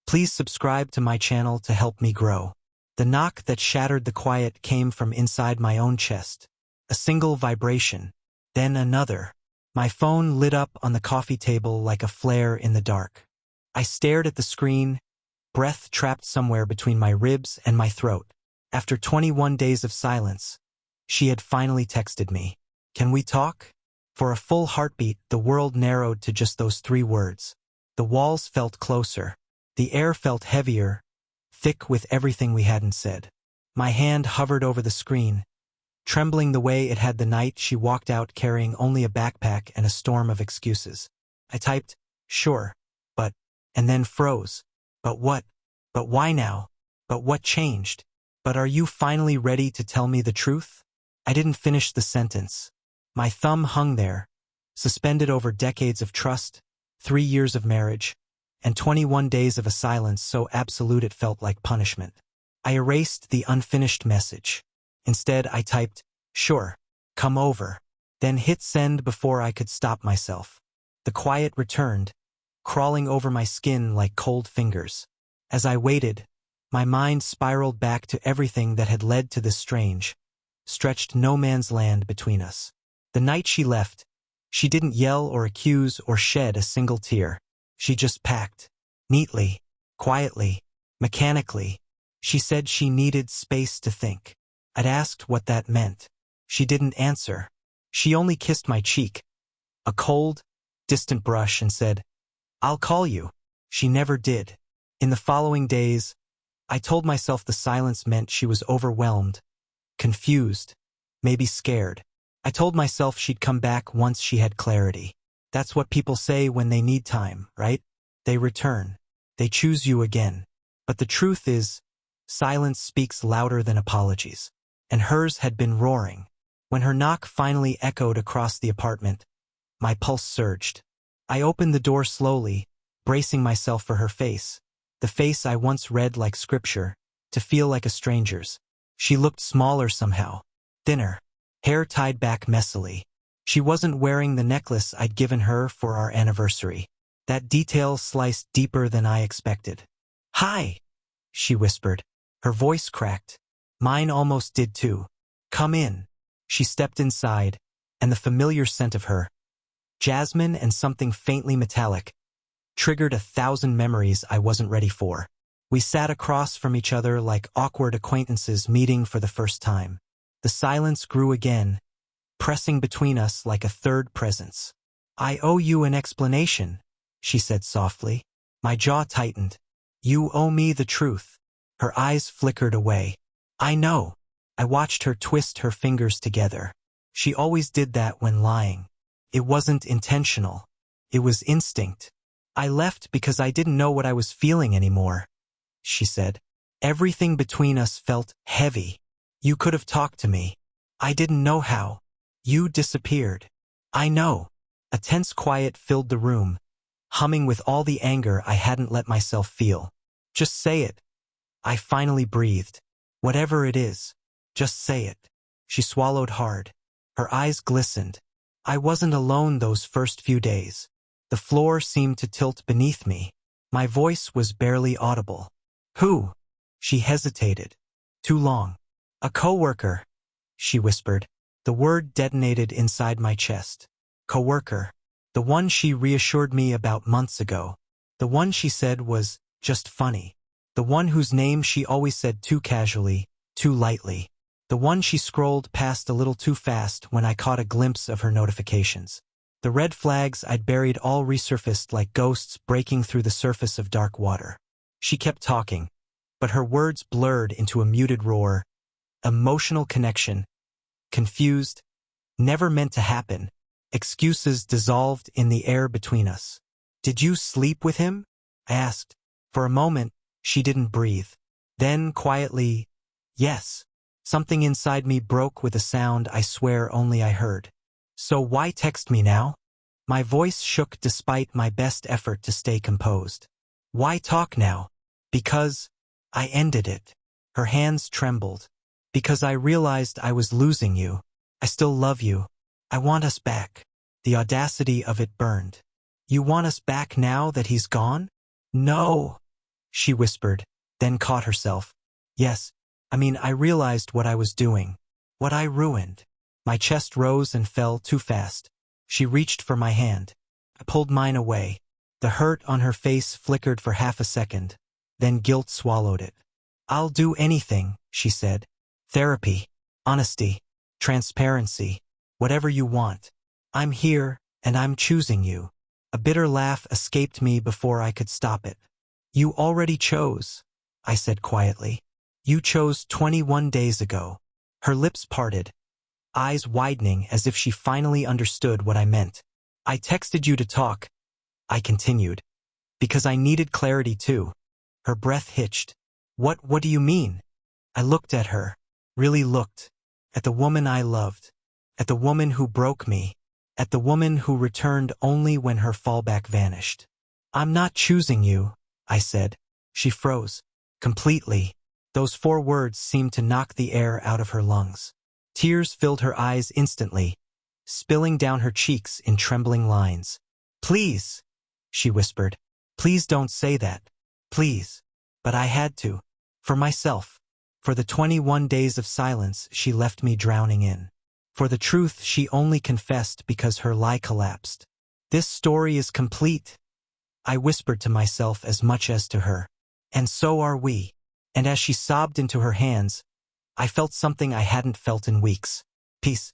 Please subscribe to my channel to help me grow. The knock that shattered the quiet came from inside my own chest. A single vibration, then another. My phone lit up on the coffee table like a flare in the dark. I stared at the screen, breath trapped somewhere between my ribs and my throat. After 21 days of silence, she had finally texted me. "Can we talk?" For a full heartbeat, the world narrowed to just those 3 words. The walls felt closer. The air felt heavier, thick with everything we hadn't said. My hand hovered over the screen, trembling the way it had the night she walked out carrying only a backpack and a storm of excuses. I typed, "Sure, but," and then froze. But what? But why now? But what changed? But are you finally ready to tell me the truth? I didn't finish the sentence. My thumb hung there, suspended over decades of trust, 3 years of marriage, and 21 days of a silence so absolute it felt like punishment. I erased the unfinished message. Instead, I typed, "Sure, come over," then hit send before I could stop myself. The quiet returned, crawling over my skin like cold fingers. As I waited, my mind spiraled back to everything that had led to this strange, stretched no man's land between us. The night she left, she didn't yell or accuse or shed a single tear. She just packed. Neatly, quietly, mechanically. She said she needed space to think. I'd asked what that meant. She didn't answer. She only kissed my cheek, a cold, distant brush, and said, "I'll call you." She never did. In the following days, I told myself the silence meant she was overwhelmed, confused, maybe scared. I told myself she'd come back once she had clarity. That's what people say when they need time, right? They return. They choose you again. But the truth is, silence speaks louder than apologies. And hers had been roaring. When her knock finally echoed across the apartment, my pulse surged. I opened the door slowly, bracing myself for her face, the face I once read like scripture, to feel like a stranger's. She looked smaller somehow, thinner, hair tied back messily. She wasn't wearing the necklace I'd given her for our anniversary. That detail sliced deeper than I expected. "Hi," she whispered. Her voice cracked. Mine almost did too. "Come in." She stepped inside, and the familiar scent of her, jasmine and something faintly metallic, triggered 1,000 memories I wasn't ready for. We sat across from each other like awkward acquaintances meeting for the first time. The silence grew again, pressing between us like a third presence. "I owe you an explanation," she said softly. My jaw tightened. "You owe me the truth." Her eyes flickered away. "I know." I watched her twist her fingers together. She always did that when lying. It wasn't intentional. It was instinct. "I left because I didn't know what I was feeling anymore," she said. "Everything between us felt heavy. You could have talked to me. I didn't know how. You disappeared." "I know." A tense quiet filled the room, humming with all the anger I hadn't let myself feel. "Just say it." I finally breathed. "Whatever it is, just say it." She swallowed hard. Her eyes glistened. I wasn't alone those first few days. The floor seemed to tilt beneath me. My voice was barely audible. "Who?" She hesitated. "Too long." "A coworker," she whispered. The word detonated inside my chest. Coworker. The one she reassured me about months ago. The one she said was just funny. The one whose name she always said too casually, too lightly. The one she scrolled past a little too fast when I caught a glimpse of her notifications. The red flags I'd buried all resurfaced like ghosts breaking through the surface of dark water. She kept talking, but her words blurred into a muted roar. Emotional connection. Confused. Never meant to happen. Excuses dissolved in the air between us. "Did you sleep with him?" I asked. For a moment, she didn't breathe. Then, quietly, "Yes." Something inside me broke with a sound I swear only I heard. "So why text me now?" My voice shook despite my best effort to stay composed. "Why talk now?" "Because I ended it." Her hands trembled. "Because I realized I was losing you. I still love you. I want us back." The audacity of it burned. "You want us back now that he's gone?" "No," she whispered, then caught herself. Yes, I realized what I was doing. What I ruined. My chest rose and fell too fast. She reached for my hand. I pulled mine away. The hurt on her face flickered for half a second. Then guilt swallowed it. I'll do anything, she said. Therapy, honesty, transparency, whatever you want. I'm here, and I'm choosing you. A bitter laugh escaped me before I could stop it. You already chose, I said quietly. You chose 21 days ago. Her lips parted, eyes widening as if she finally understood what I meant. I texted you to talk, I continued, because I needed clarity too. Her breath hitched. What do you mean? I looked at her, really looked, at the woman I loved, at the woman who broke me, at the woman who returned only when her fallback vanished. I'm not choosing you, I said. She froze, completely. Those 4 words seemed to knock the air out of her lungs. Tears filled her eyes instantly, spilling down her cheeks in trembling lines. Please, she whispered. Please don't say that. Please. But I had to. For myself. For the 21 days of silence she left me drowning in. For the truth she only confessed because her lie collapsed. This story is complete, I whispered to myself as much as to her. And so are we. And as she sobbed into her hands, I felt something I hadn't felt in weeks. Peace.